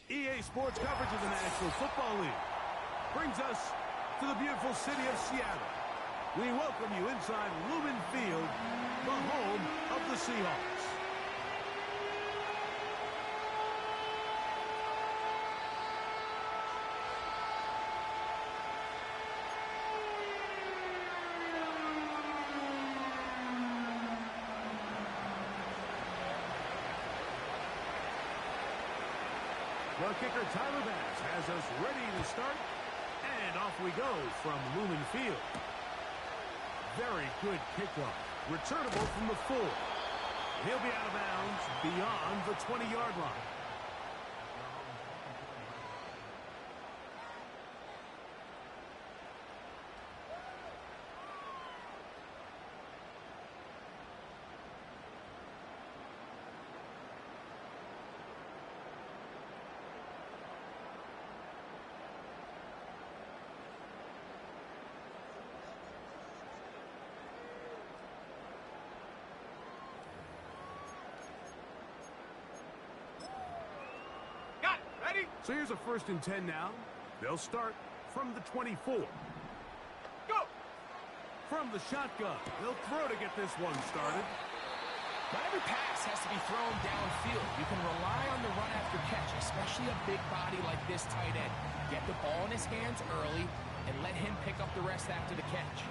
EA Sports coverage of the National Football League brings us to the beautiful city of Seattle. We welcome you inside Lumen Field, the home of the Seahawks. The kicker, Tyler Bass, has us ready to start. And off we go from Lumen Field. Very good kickoff. Returnable from the 4. He'll be out of bounds beyond the 20-yard line. So here's a 1st and 10 now. They'll start from the 24. Go! From the shotgun. They'll throw to get this one started. Not every pass has to be thrown downfield. You can rely on the run after catch, especially a big body like this tight end. Get the ball in his hands early and let him pick up the rest after the catch.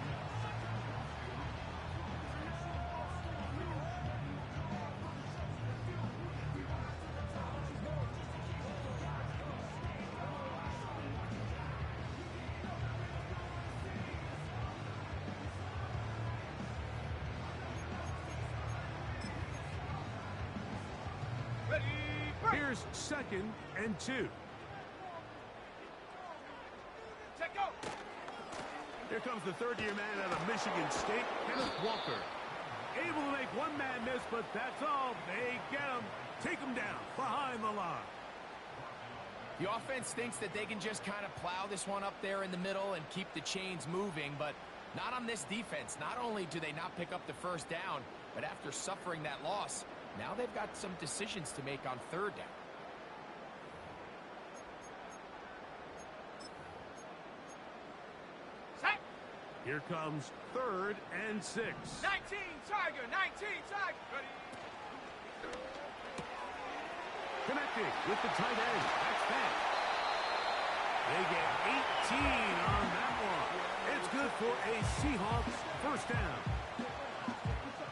Here's 2nd and 2. Here comes the third-year man out of Michigan State, Kenneth Walker. Able to make one man miss, but that's all. They get him. Take him down behind the line. The offense thinks that they can just kind of plow this one up there in the middle and keep the chains moving, but not on this defense. Not only do they not pick up the 1st down, but after suffering that loss, now they've got some decisions to make on 3rd down. Set. Here comes 3rd and 6. 19 Tiger, 19 Tiger. Ready. Connecting with the tight end. That's that. They get 18 on that one. It's good for a Seahawks 1st down.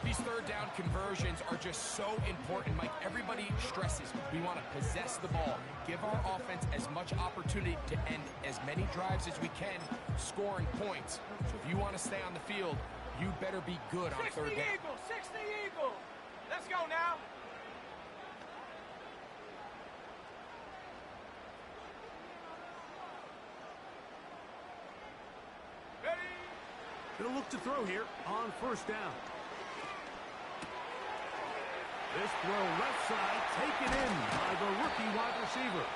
These 3rd down conversions are just so important, Mike. Everybody stresses we want to possess the ball, give our offense as much opportunity to end as many drives as we can, scoring points. So if you want to stay on the field, you better be good on 3rd down. 60 Eagle. Let's go now. Ready. Gonna look to throw here on 1st down. This throw left side taken in by the rookie wide receiver.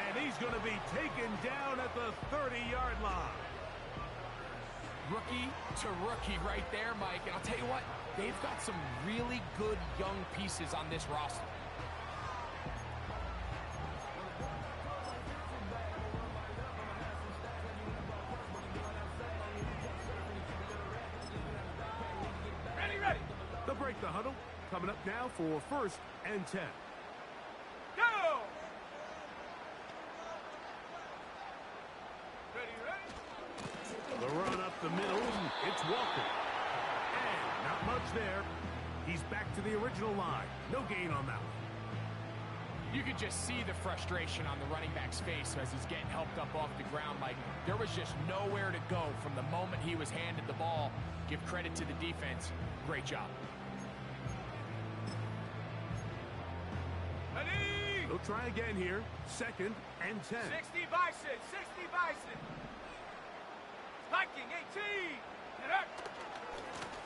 And he's going to be taken down at the 30-yard line. Rookie to rookie right there, Mike. And I'll tell you what, they've got some really good young pieces on this roster. Ready. They'll break the huddle. Coming up now for 1st and 10. Go! Ready. The run up the middle. It's Walker. And not much there. He's back to the original line. No gain on that one. You could just see the frustration on the running back's face as he's getting helped up off the ground. Like, there was just nowhere to go from the moment he was handed the ball. Give credit to the defense. Great job. They'll try again here. 2nd and 10. 60 Bison, 60 Bison. Viking 18. Get up.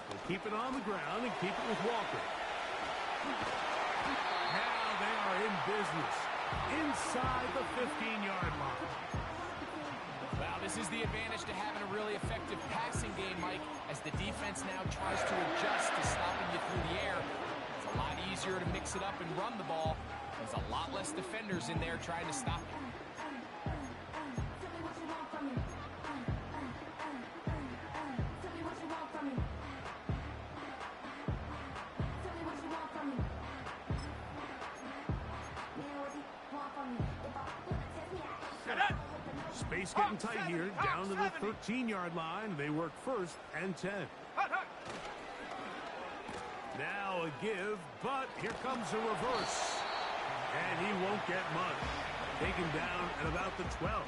They'll keep it on the ground and keep it with Walker. Now they are in business inside the 15-yard line. Well, this is the advantage to having a really effective passing game, Mike, as the defense now tries to adjust to stopping you through the air. It's a lot easier to mix it up and run the ball. There's a lot less defenders in there trying to stop him. Space getting tight here, down to the 13-yard line. They work first and 10. Now a give, but here comes a reverse. And he won't get much. Taken down at about the 12.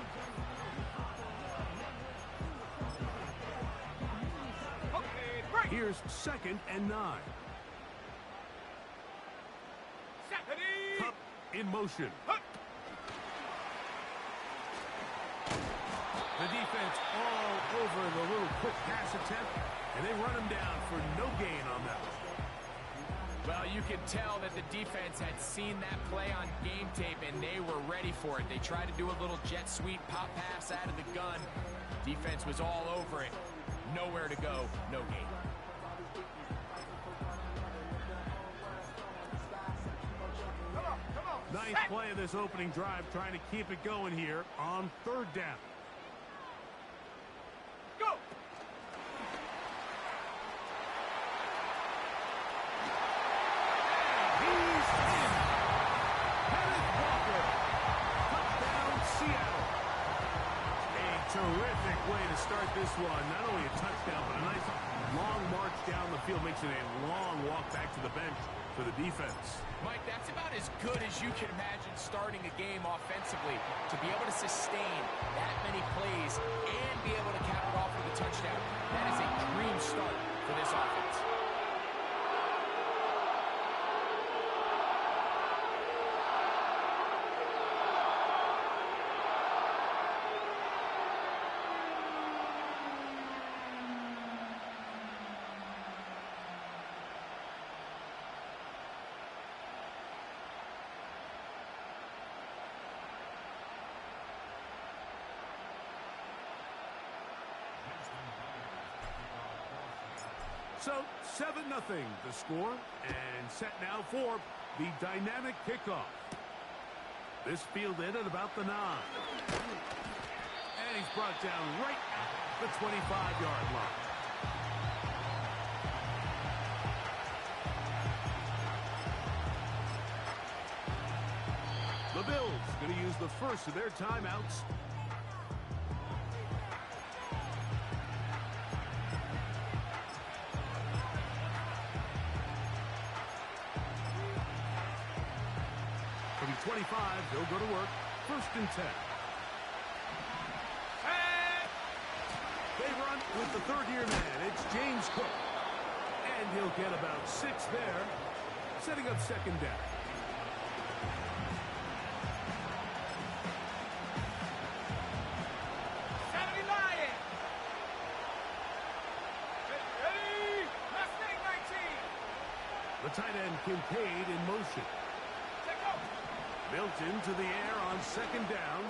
Here's second and 9. Kupp in motion. The defense all over the little quick pass attempt, and they run him down for no gain on that one. Well, you can tell that the defense had seen that play on game tape, and they were ready for it. They tried to do a little jet sweep pop pass out of the gun. Defense was all over it. Nowhere to go, no gain. Ninth play of this opening drive, trying to keep it going here on third down. Go! He's in. Kenneth Walker. Touchdown, Seattle. A terrific way to start this one. Not only a touchdown, but a nice long march down the field. Makes it a long walk back to the bench for the defense. Mike, that's about as good as you can imagine starting a game offensively. To be able to sustain that many plays and be able to cap it off with a touchdown, that is a dream start for this offense. So 7-0 the score, and set now for the dynamic kickoff. This fielded at about the 9. And he's brought down right at the 25-yard line. The Bills going to use the first of their timeouts. From 25, they'll go to work. First and 10. They run with the third-year man. It's James Cook. And he'll get about 6 there, setting up second down. The tight end Kincaid in motion. Built into the air on second down.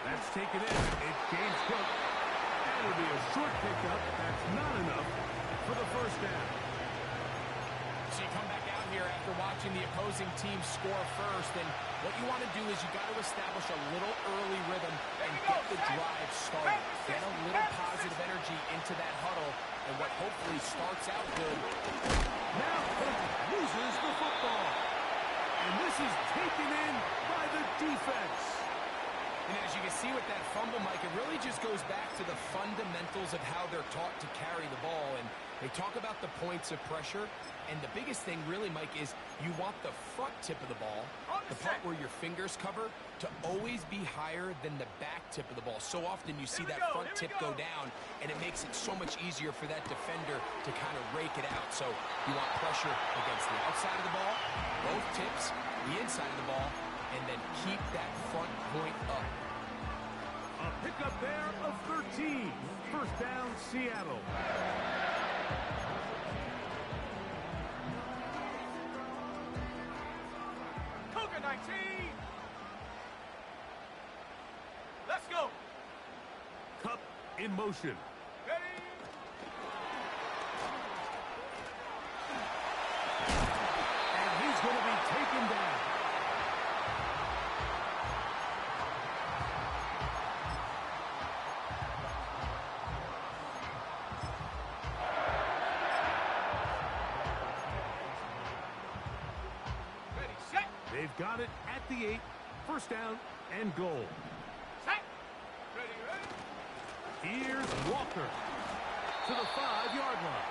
That's taken in. It's James Cook. And it'll be a short pickup. That's not enough for the first down. So you come back out here after watching the opposing team score first, and what you want to do is you got to establish a little early rhythm and get the drive started. Get a little positive energy into that huddle, and what hopefully starts out good. Now Cook loses the football. And this is taken in by the defense. And as you can see with that fumble, Mike, it really just goes back to the fundamentals of how they're taught to carry the ball. And they talk about the points of pressure. And the biggest thing really, Mike, is you want the front tip of the ball, the part where your fingers cover, to always be higher than the back tip of the ball. So often you see that front tip go down, and it makes it so much easier for that defender to kind of rake it out. So you want pressure against the outside of the ball, both tips, the inside of the ball, and then keep that front point up. A pickup there of 13. First down, Seattle. Cougar 19. Let's go. Kupp in motion. Ready. And he's going to be taken down. They've got it at the 8. First down and goal. Set. Ready, ready. Here's Walker to the 5-yard line.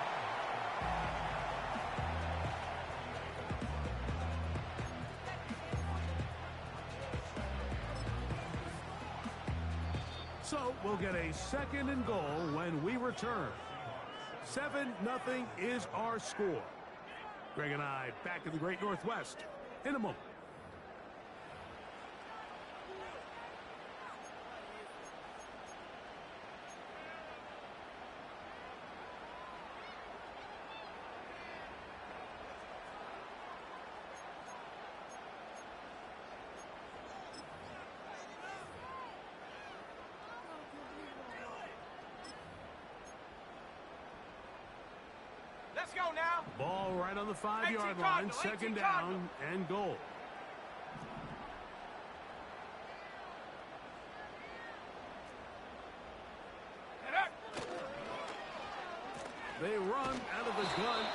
So we'll get a second and goal when we return. 7-0 is our score. Greg and I back in the Great Northwest in a moment. Let's go now. Ball right on the 5-yard 18 line. Cardinal, Second 18 down Cardinal. and goal. They run out of the gun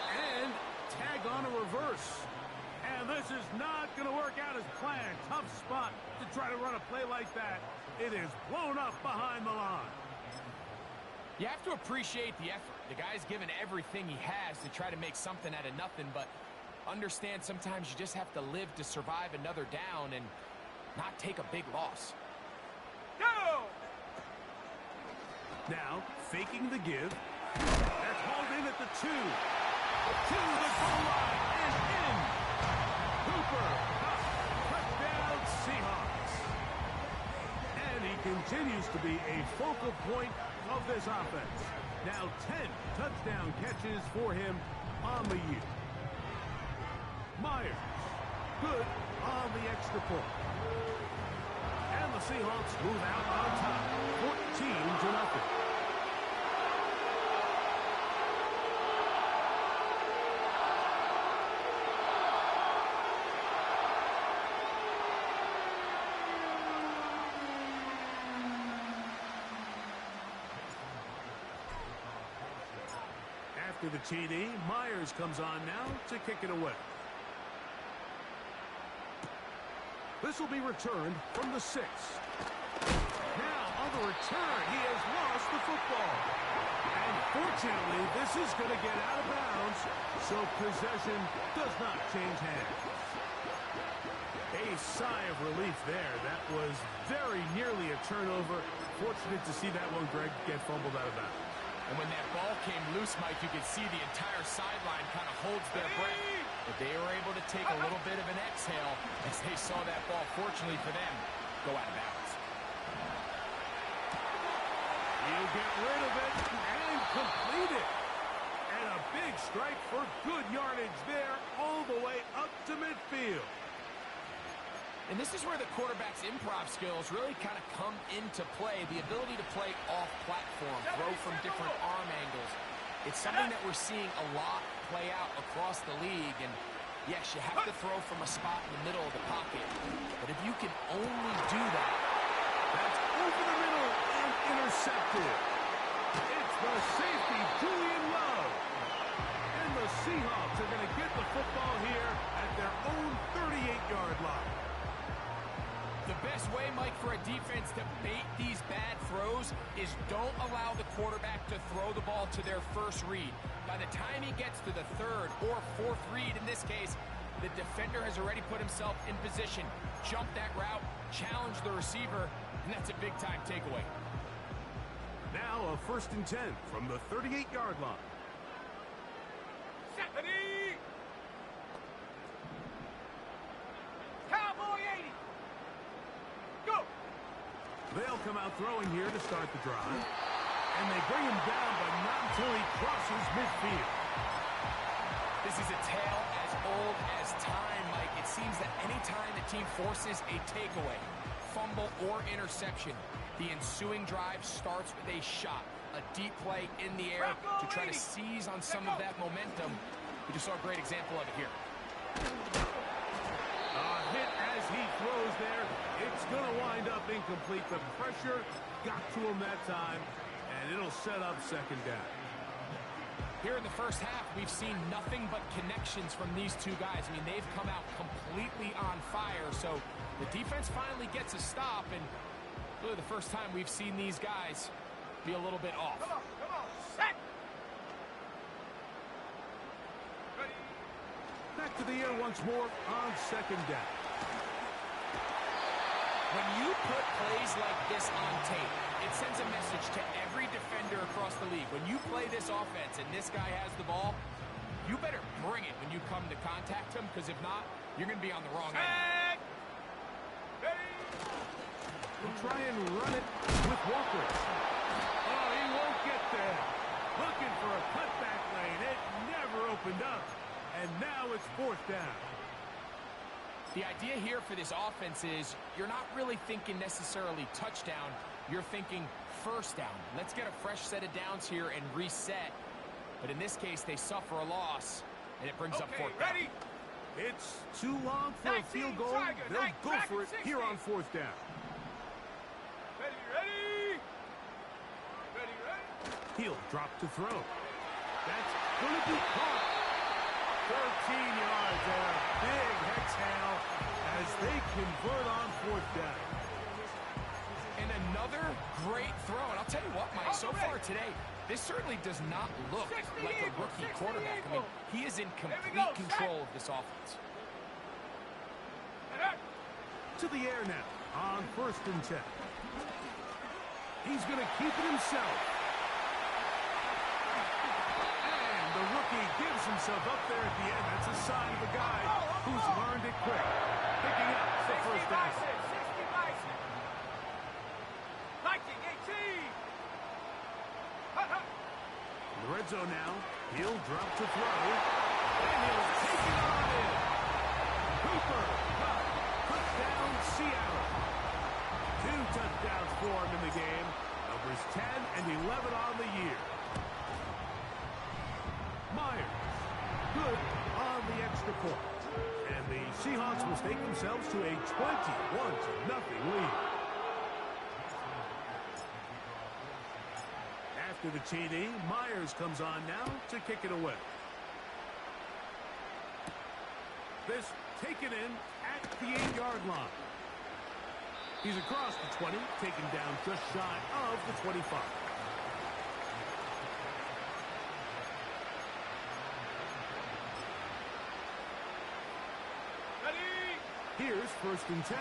and tag on a reverse. And this is not going to work out as planned. Tough spot to try to run a play like that. It is blown up behind the line. You have to appreciate the effort. The guy's given everything he has to try to make something out of nothing, but understand sometimes you just have to live to survive another down and not take a big loss. Go! Now, faking the give. That's hauled in at the 2. To the goal line and in. Cooper Kupp, touchdown Seahawks. And he continues to be a focal point of this offense. Now 10 touchdown catches for him on the year. Myers, good on the extra point. And the Seahawks move out on top, 14-0. After the TD, Myers comes on now to kick it away. This will be returned from the 6. Now on the return, he has lost the football. And fortunately, this is going to get out of bounds, so possession does not change hands. A sigh of relief there. That was very nearly a turnover. Fortunate to see that one, Greg, get fumbled out of bounds. And when that ball came loose, Mike, you could see the entire sideline kind of holds their breath. But they were able to take a little bit of an exhale as they saw that ball, fortunately for them, go out of bounds. He'll get rid of it and complete it. And a big strike for good yardage there all the way up to midfield. And this is where the quarterback's improv skills really kind of come into play. The ability to play off-platform, throw from different arm angles. It's something that we're seeing a lot play out across the league. And yes, you have to throw from a spot in the middle of the pocket. But if you can only do that. That's over the middle and intercepted. It's the safety, Julian Love. And the Seahawks are going to get the football here at their own 38-yard line. The best way, Mike, for a defense to bait these bad throws is don't allow the quarterback to throw the ball to their first read. By the time he gets to the third or fourth read, in this case, the defender has already put himself in position, jump that route, challenge the receiver, and that's a big-time takeaway. Now a 1st and 10 from the 38-yard line. Set. Ready. Cowboy 80. Go. They'll come out throwing here to start the drive. And they bring him down, but not until he crosses midfield. This is a tale as old as time, Mike. It seems that any time the team forces a takeaway, fumble, or interception, the ensuing drive starts with a shot, a deep play in the air to try to seize on some of that momentum. We just saw a great example of it here. Hit as he throws there. It's going to wind up incomplete. The pressure got to him that time, and it'll set up second down. Here in the first half, we've seen nothing but connections from these two guys. I mean, they've come out completely on fire, so the defense finally gets a stop, and really the first time we've seen these guys be a little bit off. Come on, set! Ready? Back to the air once more on second down. When you put plays like this on tape, it sends a message to every defender across the league. When you play this offense and this guy has the ball, you better bring it when you come to contact him, because if not, you're going to be on the wrong end. Ready? We'll try and run it with Walker. Oh, he won't get there. Looking for a cutback lane. It never opened up. And now it's fourth down. The idea here for this offense is you're not really thinking necessarily touchdown. You're thinking first down. Let's get a fresh set of downs here and reset. But in this case, they suffer a loss, and it brings up fourth down. Ready? It's too long for a field goal. They'll go for it here on fourth down. Ready? He'll drop to throw. That's going to be caught. 13 yards and a big exhale as they convert on fourth down. And another great throw. And I'll tell you what, Mike, so far today, this certainly does not look like a rookie quarterback. I mean, he is in complete control of this offense. To the air now on first and 10. He's going to keep it himself. And the rookie gives himself up there at the end. That's a sign of a guy who's learned it quick. Picking up the first down. 60 Bison. Viking 18. In the red zone now. He'll drop to throw. And he'll take it on in. Cooper Kupp. Touchdown Seattle. 2 touchdowns for him in the game. Numbers 10 and 11 on the year. Myers. Good on the extra point. And the Seahawks will stake themselves to a 21-0 lead. After the TD, Myers comes on now to kick it away. This taken in at the 8-yard line. He's across the 20, taken down just shy of the 25. Ready? Here's first and 10.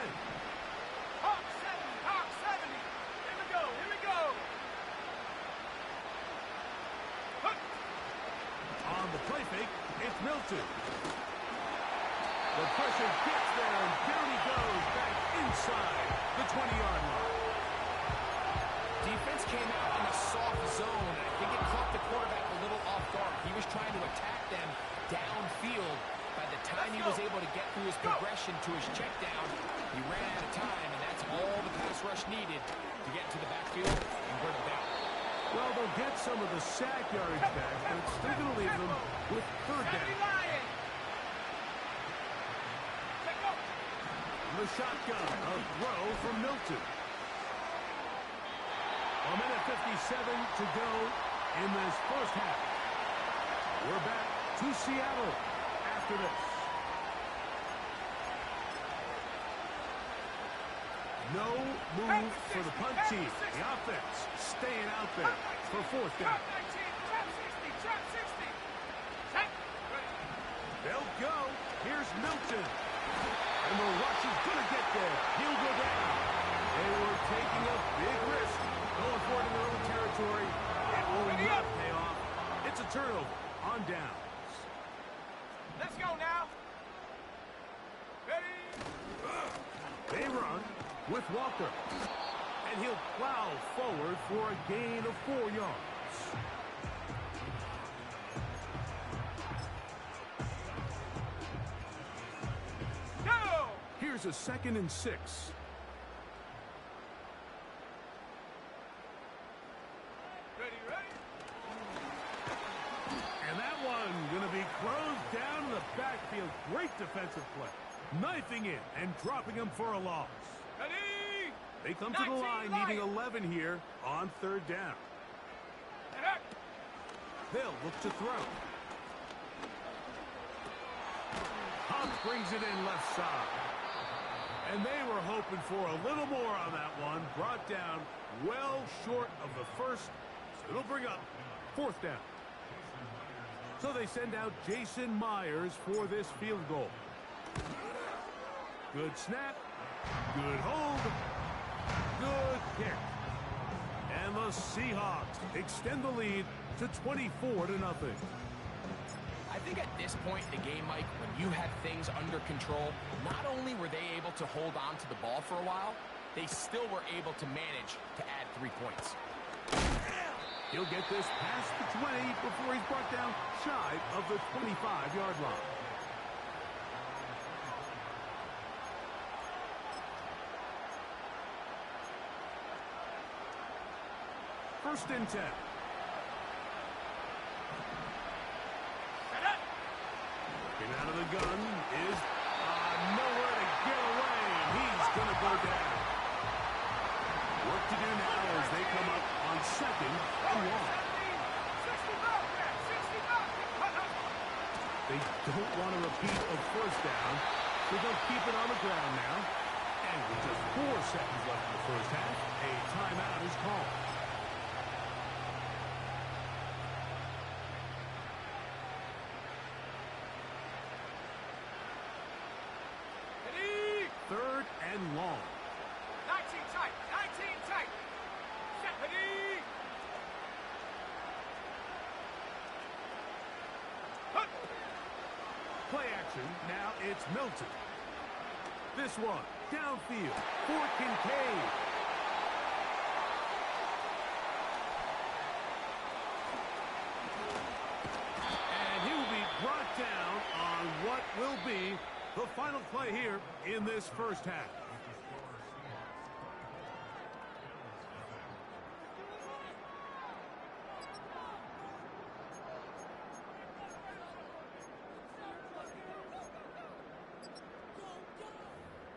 Hawk 70. Here we go. On the play fake, it's Milton. The pressure gets there, and down he goes back inside the 20-yard line. Defense came out in a soft zone, and I think it caught the quarterback a little off guard. He was trying to attack them downfield. By the time he was able to get through his progression to his check down, he ran out of time, and that's all the pass rush needed to get to the backfield and bring it down. Well, they'll get some of the sack yardage back, but it's still going to leave them with third down. The shotgun, a throw from Milton. 1:57 to go in this first half. We're back to Seattle after this. No move for the punt team. The offense staying out there for fourth down. Trap 60. They'll go. Here's Milton. And the rush is going to get there. He'll go down. They were taking a big risk going forward in their own territory. It will not pay off. It's a turnover on downs. Let's go now. Ready? They run with Walker. And he'll plow forward for a gain of 4 yards. Go! Here's a 2nd and 6. Ready? And that one going to be closed down in the backfield. Great defensive play. Knifing in and dropping him for a loss. Ready? They come to the line needing 11 here on third down. They'll look to throw. Hunt brings it in left side. And they were hoping for a little more on that one. Brought down well short of the first. So it'll bring up 4th down. So they send out Jason Myers for this field goal. Good snap. Good hold. Good kick. And the Seahawks extend the lead to 24-0. I think at this point in the game, Mike, when you have things under control, not only were they able to hold on to the ball for a while, they still were able to manage to add 3 points. He'll get this past the 20 before he's brought down shy of the 25-yard line. First and 10. Looking out of the gun is nowhere to get away, and he's going to go down. Work to do now as they come up on 2nd and 1. They don't want to repeat a 1st down, so they'll keep it on the ground now. And with just 4 seconds left in the first half, a timeout is called. Third and long. 19 tight. 19 tight. Set, ready. Hunt. Play action. Now it's Milton. This one downfield for Kincaid. And he will be brought down on what will be the final play here in this first half.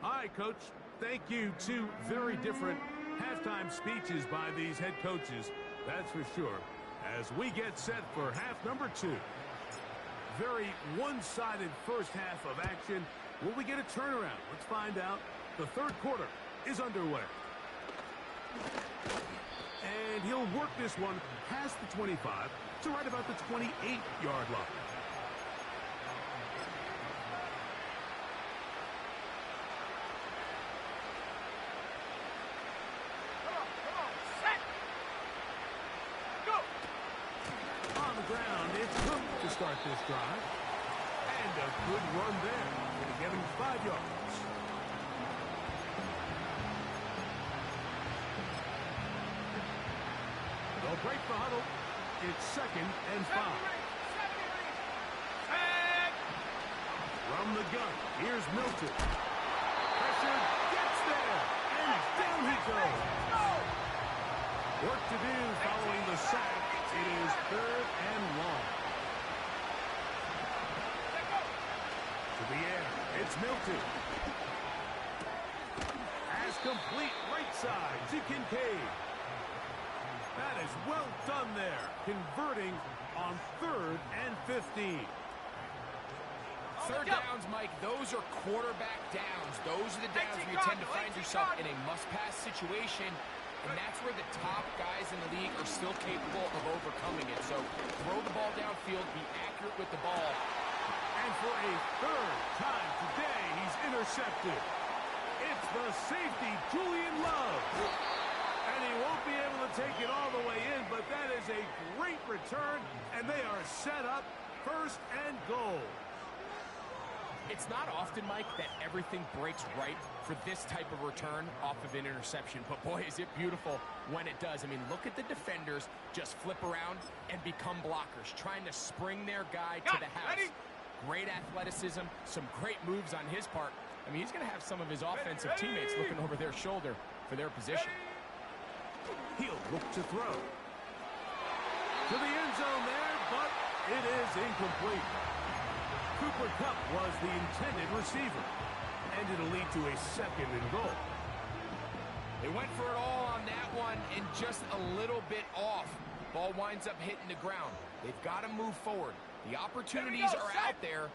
All right, Coach. Thank you. 2 very different halftime speeches by these head coaches. That's for sure. As we get set for half number 2. Very one-sided first half of action. Will we get a turnaround? Let's find out. The 3rd quarter is underway. And he'll work this one past the 25 to right about the 28-yard line. Come on. Set. Go. On the ground, it's Cook to start this drive. And a good run there. Going to give him 5 yards. They'll break the huddle. It's 2nd and 5. Set. From the gun, here's Milton. Pressure gets there. And down he goes. Go. Work to do following the sack. It is 3rd and long. Let go. To the air, it's Milton. As complete right side to Kincaid. That is well done there, converting on 3rd and 15. Third downs, Mike, those are quarterback downs. Those are the downs where you tend to find yourself in a must-pass situation, and that's where the top guys in the league are still capable of overcoming it. So throw the ball downfield, be accurate with the ball. And for a 3rd time today, he's intercepted. It's the safety, Julian Love. And he won't be able to take it all the way in, but that is a great return, and they are set up 1st and goal. It's not often, Mike, that everything breaks right for this type of return off of an interception. But, boy, is it beautiful when it does. I mean, look at the defenders just flip around and become blockers, trying to spring their guy to the house. Ready? Great athleticism, some great moves on his part. I mean, he's going to have some of his offensive teammates looking over their shoulder for their position. He'll look to throw. To the end zone there, but it is incomplete. Cooper Kupp was the intended receiver, and it'll lead to a 2nd and goal. They went for it all on that one and just a little bit off. Ball winds up hitting the ground. They've got to move forward. The opportunities are out there.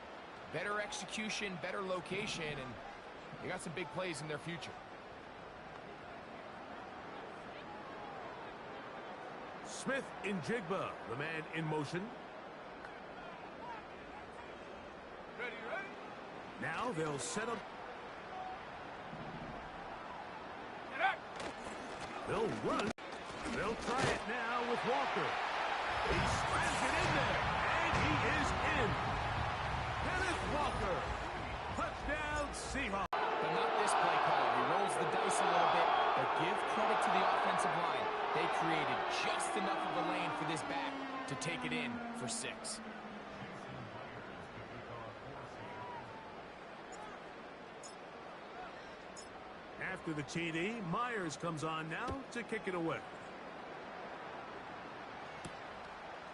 Better execution, better location, and they got some big plays in their future. Smith in Jigba, the man in motion. Ready, ready? Now they'll set up. Get up. They'll run. They'll try it now with Walker. He slams it in there, and he is in. Kenneth Walker. Touchdown, Seahawks. But not this play caller. He rolls the dice a little bit, but give credit to the offensive line. They created just enough of a lane for this back to take it in for 6. After the TD, Myers comes on now to kick it away.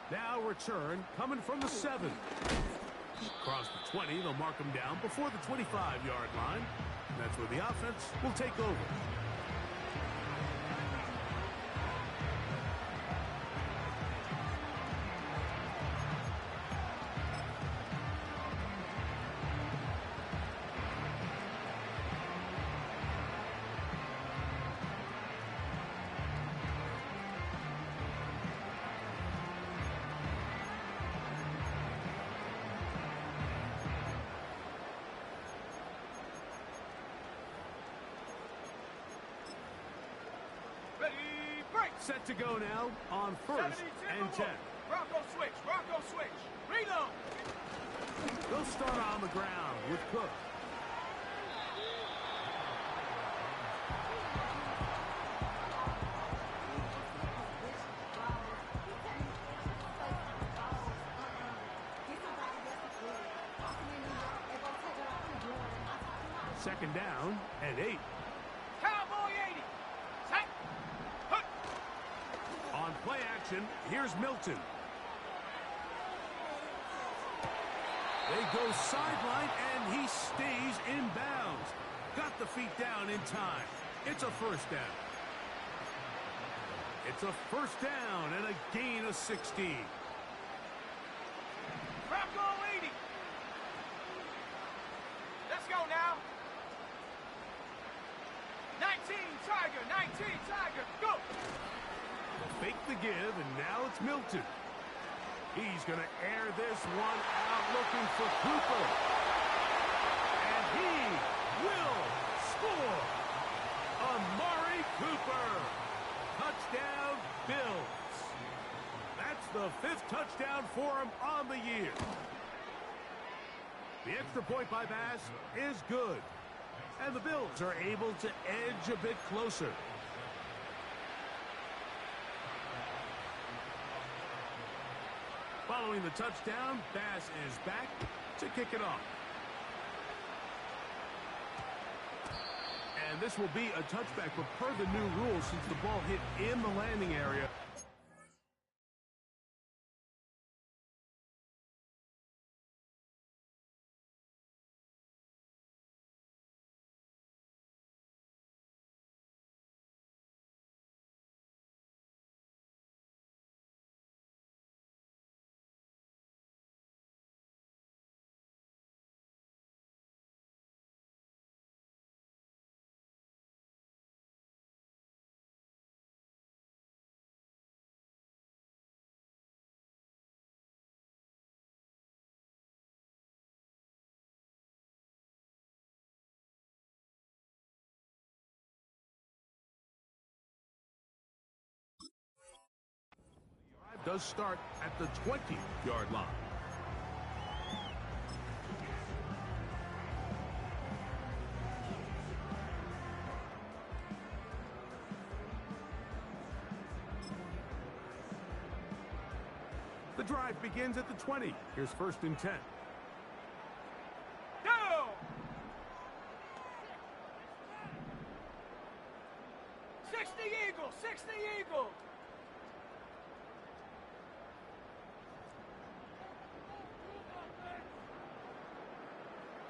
Now return coming from the 7. Across the 20, they'll mark him down before the 25-yard line. That's where the offense will take over. Ready, break. Set to go now on 1st and 10. Bronco switch, Bronco switch. Reload. They'll start on the ground with Cook. Second down and 8. Cowboy 80. Set. Hut. On play action, here's Milton. They go sideline, and he stays in bounds. Got the feet down in time. It's a first down. It's a first down and a gain of 16. Bronco 80. Let's go now. 19 Tiger, 19 Tiger, go! They'll fake the give, and now it's Milton. He's going to air this one out looking for Cooper. And he will score. Amari Cooper. Touchdown, Bills. That's the 5th touchdown for him on the year. The extra point by Bass is good. And the Bills are able to edge a bit closer. Following the touchdown, Bass is back to kick it off. And this will be a touchback, but per the new rules, since the ball hit in the landing area, does start at the 20-yard line. The drive begins at the 20. Here's 1st and 10. Go! 60 Eagles, 60 Eagles!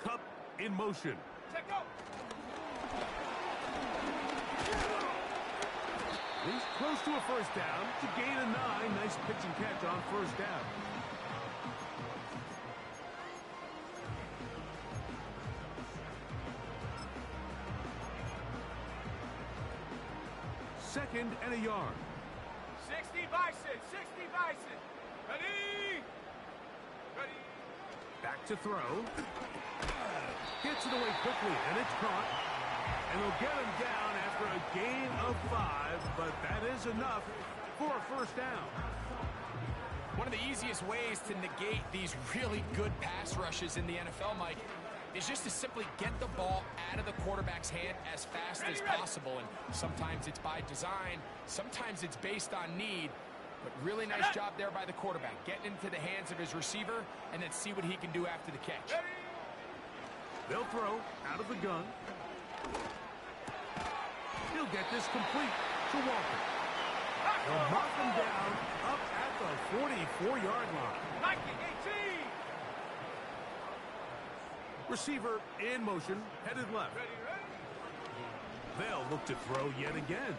Cup in motion. Check go! He's close to a first down to gain a 9. Nice pitch and catch on first down. Second and a yard. 60 Bison, 60 Bison. Ready? Ready? Back to throw. Gets it away quickly, and it's caught. And they'll get him down after a gain of 5, but that is enough for a first down. One of the easiest ways to negate these really good pass rushes in the NFL, Mike, is just to simply get the ball out of the quarterback's hand as fast as possible. And sometimes it's by design, sometimes it's based on need. But really nice job there by the quarterback, getting into the hands of his receiver, and then see what he can do after the catch. They'll throw out of the gun. He'll get this complete to Walker. They'll mark him down up at the 44-yard line. 19-18. Receiver in motion, headed left. Ready, ready? They'll look to throw yet again.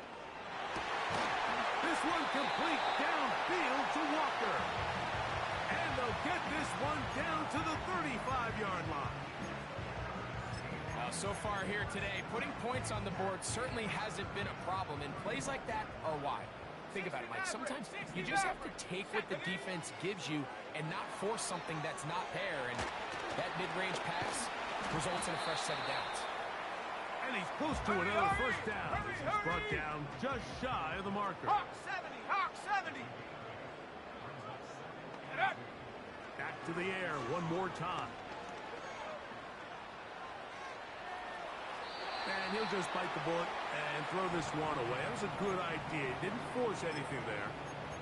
This one complete downfield to Walker. And they'll get this one down to the 35-yard line. So far here today, putting points on the board certainly hasn't been a problem, and plays like that are why. Think about it, Mike. Sometimes you just have to take what the defense gives you and not force something that's not there, and that mid-range pass results in a fresh set of downs. And he's close to another first down. He's brought down just shy of the marker. Hawk 70, Hawk 70. Back to the air one more time. And he'll just bite the bullet and throw this one away. That was a good idea. Didn't force anything there.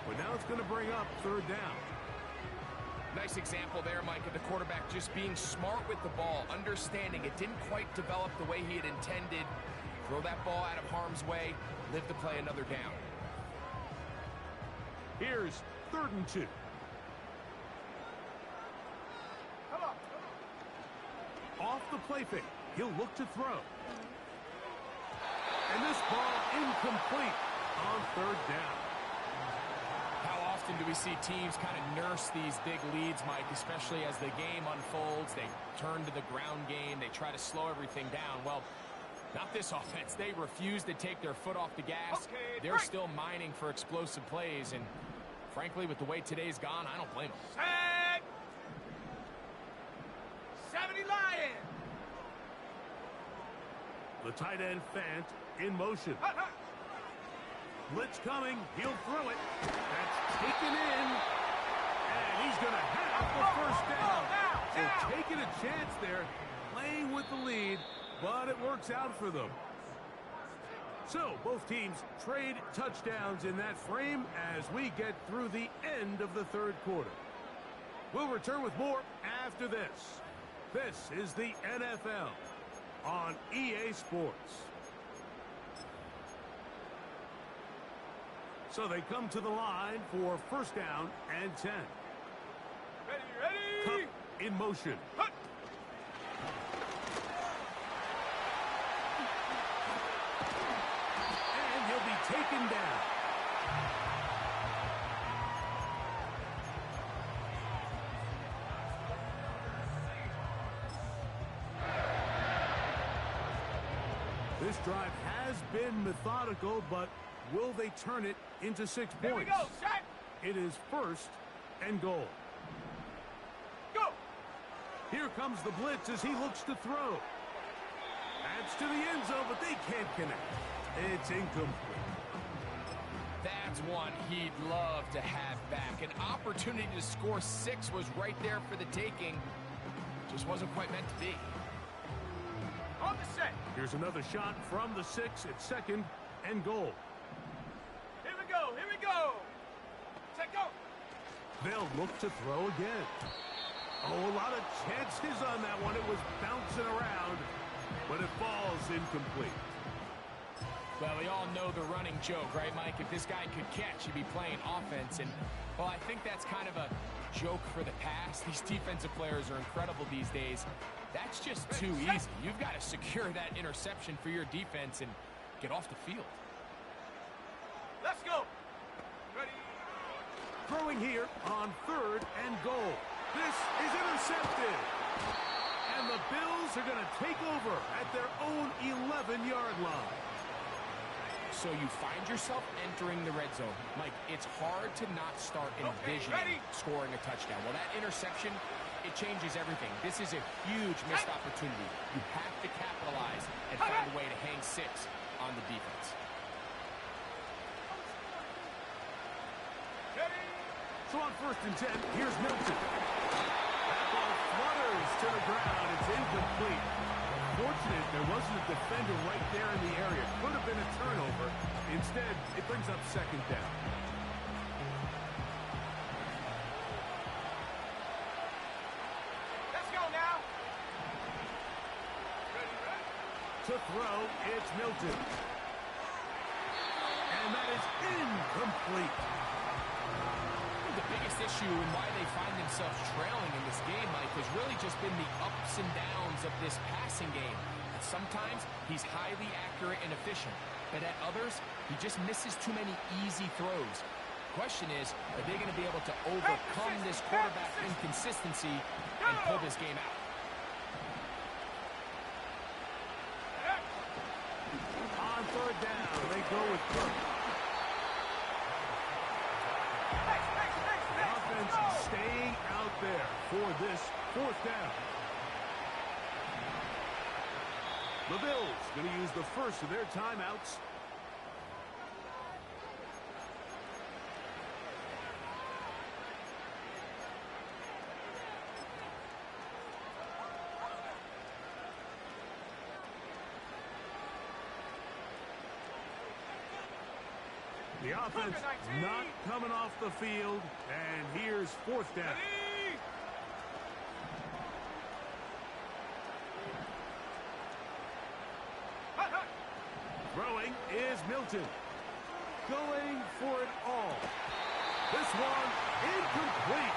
But now it's going to bring up third down. Nice example there, Mike, of the quarterback just being smart with the ball, understanding it didn't quite develop the way he had intended. Throw that ball out of harm's way, live to play another down. Here's 3rd and 2. Come on, come Off the play fake, he'll look to throw. And this ball incomplete on 3rd down. How often do we see teams kind of nurse these big leads, Mike, especially as the game unfolds? They turn to the ground game. They try to slow everything down. Well, not this offense. They refuse to take their foot off the gas. Okay, they're break. still mining for explosive plays. And frankly, with the way today's gone, I don't blame them. Set. 70 Lion. The tight end Fant in motion. Blitz coming. He'll throw it. That's taken in. And he's going to have the first down. So taking a chance there, playing with the lead, but it works out for them. So both teams trade touchdowns in that frame as we get through the end of the 3rd quarter. We'll return with more after this. This is the NFL on EA Sports. So they come to the line for first down and 10. Ready, ready. Cup in motion. Hut. And he'll be taken down. This drive has been methodical, but will they turn it into 6 Here we points? go, set. It is 1st and goal. Go. Here comes the blitz as he looks to throw. Adds to the end zone, but they can't connect. It's incomplete. That's one he'd love to have back. An opportunity to score 6 was right there for the taking. Just wasn't quite meant to be. On the set. Here's another shot from the 6 at 2nd and goal. Here we go, here we go. Set, go. They'll look to throw again. Oh, a lot of chances on that one. It was bouncing around, but it falls incomplete. Well, we all know the running joke, right, Mike? If this guy could catch, he'd be playing offense. And, well, I think that's kind of a joke for the past. These defensive players are incredible these days. That's just too easy. You've got to secure that interception for your defense and get off the field. Let's go. Ready. Throwing here on 3rd and goal. This is intercepted. And the Bills are going to take over at their own 11-yard line. So you find yourself entering the red zone. Mike, it's hard to not start envisioning scoring a touchdown. Well, that interception, it changes everything. This is a huge missed opportunity. You have to capitalize and find a way to hang 6 on the defense. So on 1st and 10, here's Milton. That ball flutters to the ground. It's incomplete. Fortunate there wasn't a defender right there in the area. Could have been a turnover. Instead, it brings up 2nd down. Let's go now. To throw, it's Milton. And that is incomplete. The biggest issue and why they find themselves trailing in this game, Mike, has really just been the ups and downs of this passing game. Sometimes he's highly accurate and efficient, but at others, he just misses too many easy throws. Question is, are they going to be able to overcome this quarterback inconsistency and pull this game out? On 3rd down, they go with Cook. The offense staying out there for this 4th down. The Bills going to use the first of their timeouts. The offense not coming off the field, and here's 4th down. Throwing is Milton. Going for it all. This one incomplete.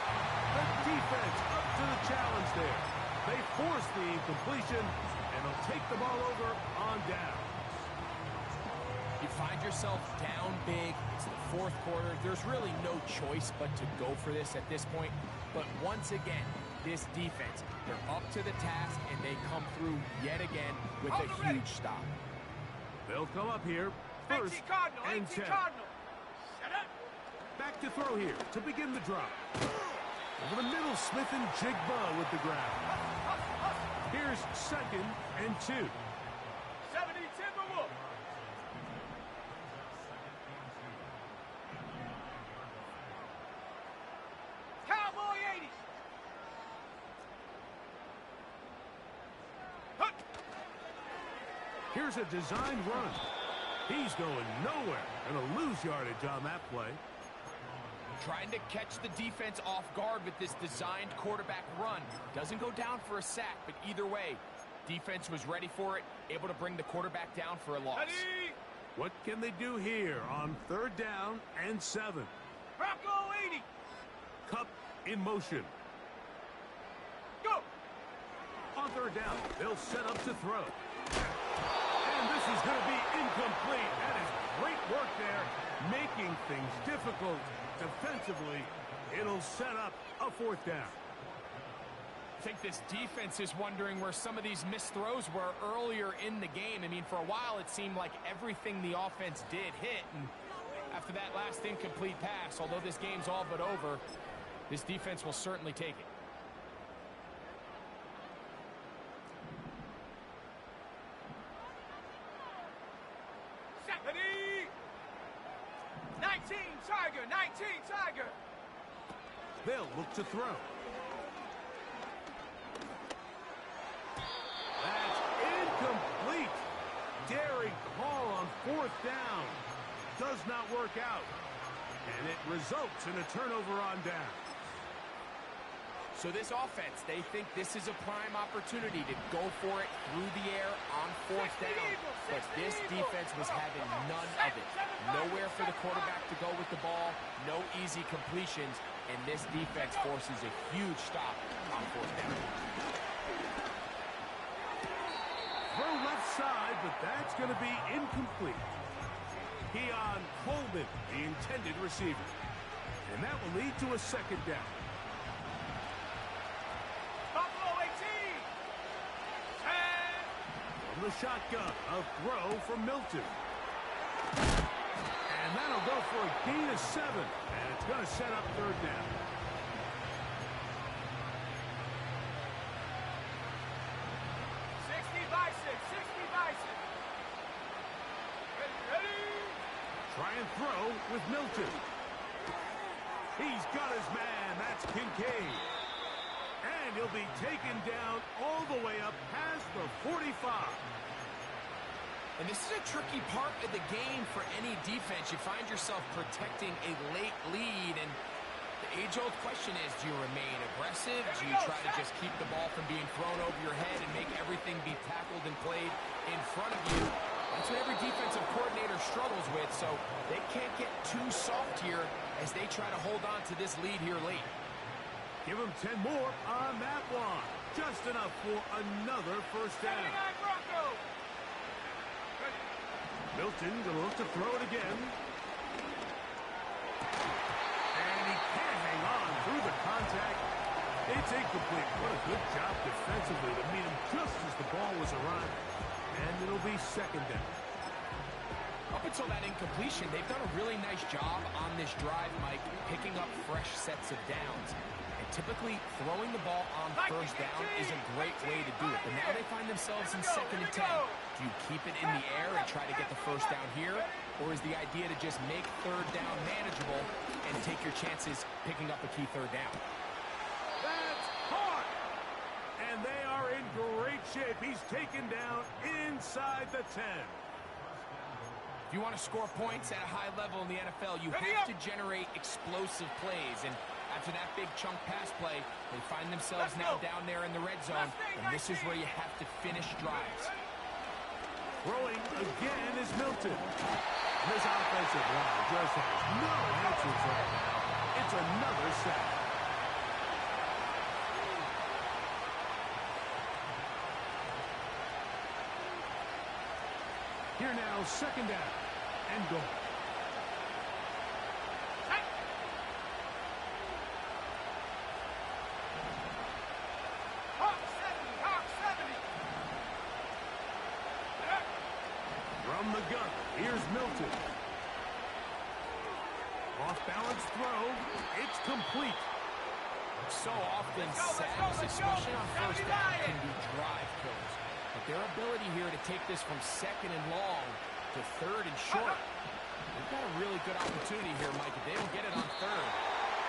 The defense up to the challenge there. They force the incompletion, and they'll take the ball over on down. You find yourself down big. It's the 4th quarter. There's really no choice but to go for this at this point. But once again, this defense, they're up to the task, and they come through yet again with a huge stop. They'll come up here, 1st and 10. Back to throw here to begin the drop. Over the middle, Smith and Jigba with the grab. Here's 2nd and 2. 70 Timberwolves. Cowboy 80s. Here's a designed run. He's going nowhere, and a lose yardage on that play. Trying to catch the defense off guard with this designed quarterback run. Doesn't go down for a sack, but either way, defense was ready for it, able to bring the quarterback down for a loss. Ready. What can they do here on 3rd down and 7? Bronco 80. Cup in motion. Go. On 3rd down, they'll set up to throw. And this is going to be incomplete. That is great work there, making things difficult defensively. It'll set up a 4th down. I think this defense is wondering where some of these missed throws were earlier in the game. I mean, for a while, it seemed like everything the offense did hit. And after that last incomplete pass, although this game's all but over, this defense will certainly take it. Ready. 19 Tiger. 19 Tiger. They'll look to throw. That's incomplete. Daring call on 4th down. Does not work out. And it results in a turnover on down. So this offense, they think this is a prime opportunity to go for it through the air on 4th down. But this defense was having none of it. Nowhere for the quarterback to go with the ball, no easy completions, and this defense forces a huge stop on 4th down. Throw left side, but that's going to be incomplete. Keon Coleman, the intended receiver. And that will lead to a second down. Buffalo 18. 10. From the shotgun, a throw from Milton. And that'll go for a gain of 7. And it's going to set up third down. 60 Bison. 60 Bison. Ready. Try and throw with Milton. He's got his man. That's Kincaid. And he'll be taken down all the way up past the 45. And this is a tricky part of the game for any defense. You find yourself protecting a late lead, and the age-old question is, do you remain aggressive? Do you try to just keep the ball from being thrown over your head and make everything be tackled and played in front of you? That's what every defensive coordinator struggles with, so they can't get too soft here as they try to hold on to this lead here late. Give him 10 more on that one. Just enough for another first down. 79 Broncos. Milton going to look to throw it again. And he can't hang on through the contact. It's incomplete. What a good job defensively to meet him just as the ball was arriving. And it'll be second down. Up until that incompletion, they've done a really nice job on this drive, Mike, picking up fresh sets of downs. And typically, throwing the ball on first down is a great way to do it. But now they find themselves in second and 10. Do you keep it in the air and try to get the first down here? Or is the idea to just make third down manageable and take your chances picking up a key third down? That's hard. And they are in great shape. He's taken down inside the 10. If you want to score points at a high level in the NFL, you have to generate explosive plays. And after that big chunk pass play, they find themselves now down there in the red zone. And this is where you have to finish drives. Throwing again is Milton. This offensive line just has no answers right now. It's another sack. Here now, second down and goal. Hawk 70. Hawk 70. From the gun, here's Milton. Off-balance throw. It's complete. So often, sacks, especially on first down, can be drive killers. But their ability here to take this from second and long to third and short, they've got a really good opportunity here, Mike. If they don't get it on third,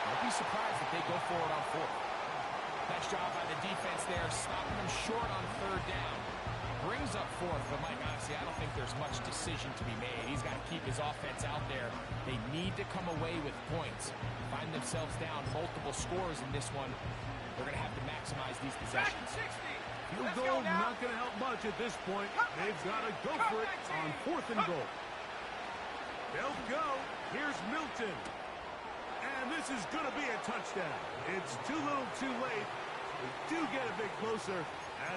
don't be surprised if they go for it on fourth. Nice job by the defense there, stopping them short on third down. Brings up fourth, but Mike, honestly, I don't think there's much decision to be made. He's got to keep his offense out there. They need to come away with points. Find themselves down multiple scores in this one. They're going to have to maximize these possessions. 60. Field goal not going to help much at this point. They've got to go for it on fourth and goal. They'll go. Here's Milton. And this is going to be a touchdown. It's too little too late. They do get a bit closer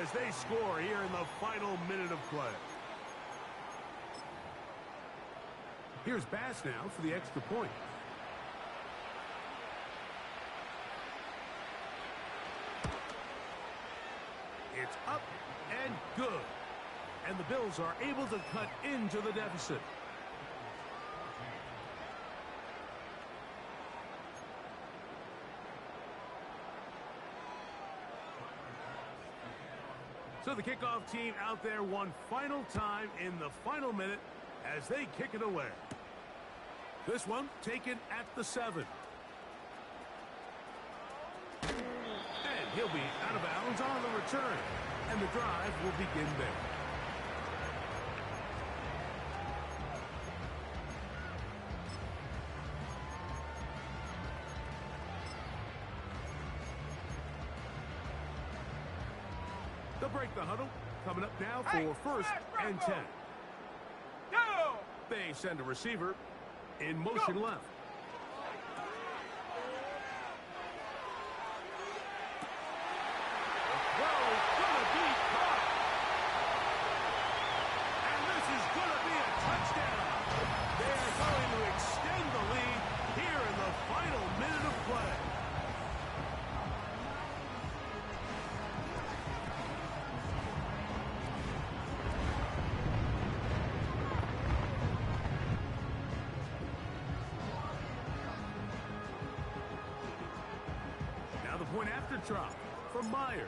as they score here in the final minute of play. Here's Bass now for the extra point. It's up and good. And the Bills are able to cut into the deficit. So the kickoff team out there one final time in the final minute as they kick it away. This one taken at the 7. And he'll be out of bounds on the return. And the drive will begin there. They'll break the huddle. Coming up now for first and 10. Go! They send a receiver in motion left. They quarter try from Myers.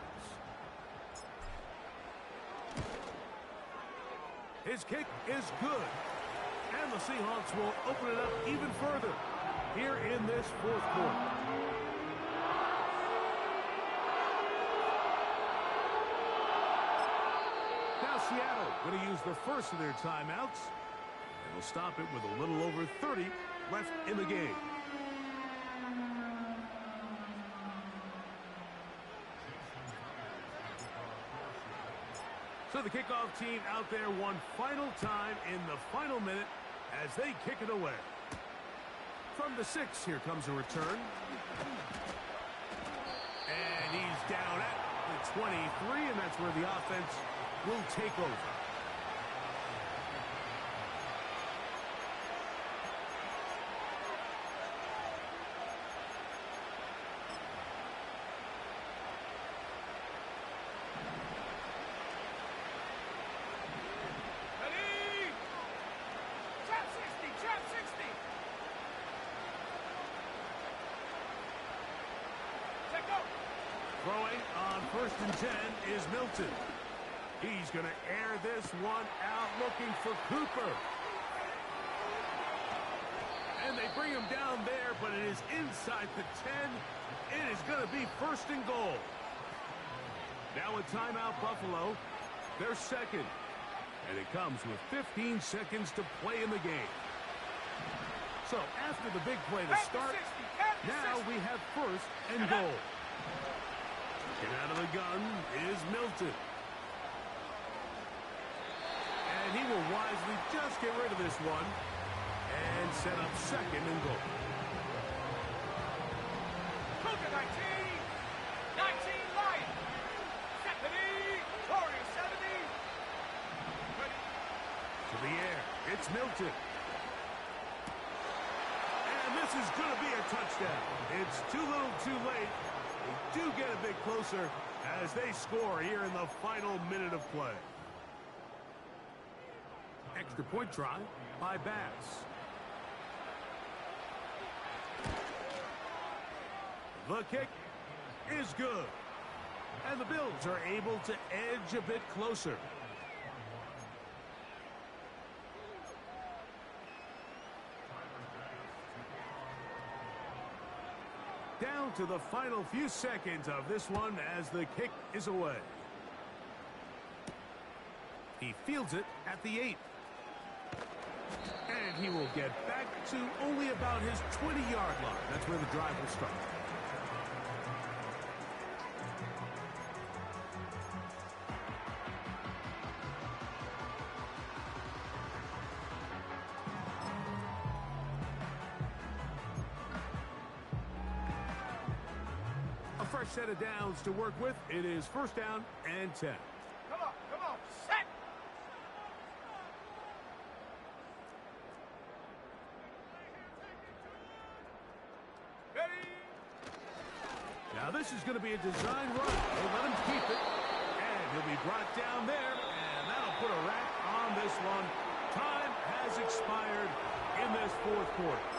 His kick is good. And the Seahawks will open it up even further here in this fourth quarter. Now Seattle going to use the first of their timeouts. They will stop it with a little over 30 left in the game. So the kickoff team out there one final time in the final minute as they kick it away. From the 6, here comes a return. And he's down at the 23, and that's where the offense will take over. Throwing on 1st and 10 is Milton. He's going to air this one out looking for Cooper. And they bring him down there, but it is inside the 10. It is going to be 1st and goal. Now a timeout Buffalo. They're second. And it comes with 15 seconds to play in the game. So after the big play to start, now we have 1st and goal. Get out of the gun is Milton. And he will wisely just get rid of this one and set up 2nd and goal. Cougar 19 Lions. Stephanie, Warrior 70. Ready. To the air, it's Milton. And this is going to be a touchdown. It's too little too late. They do get a bit closer as they score here in the final minute of play. Extra point try by Bass. The kick is good. And the Bills are able to edge a bit closer. Down to the final few seconds of this one as the kick is away. He fields it at the 8. And he will get back to only about his 20-yard line. That's where the drive will start. Fresh set of downs to work with. It is 1st down and 10. Come on, set. Ready. Now this is going to be a design run. They'll let him keep it. And he'll be brought down there. And that'll put a wrap on this one. Time has expired in this fourth quarter.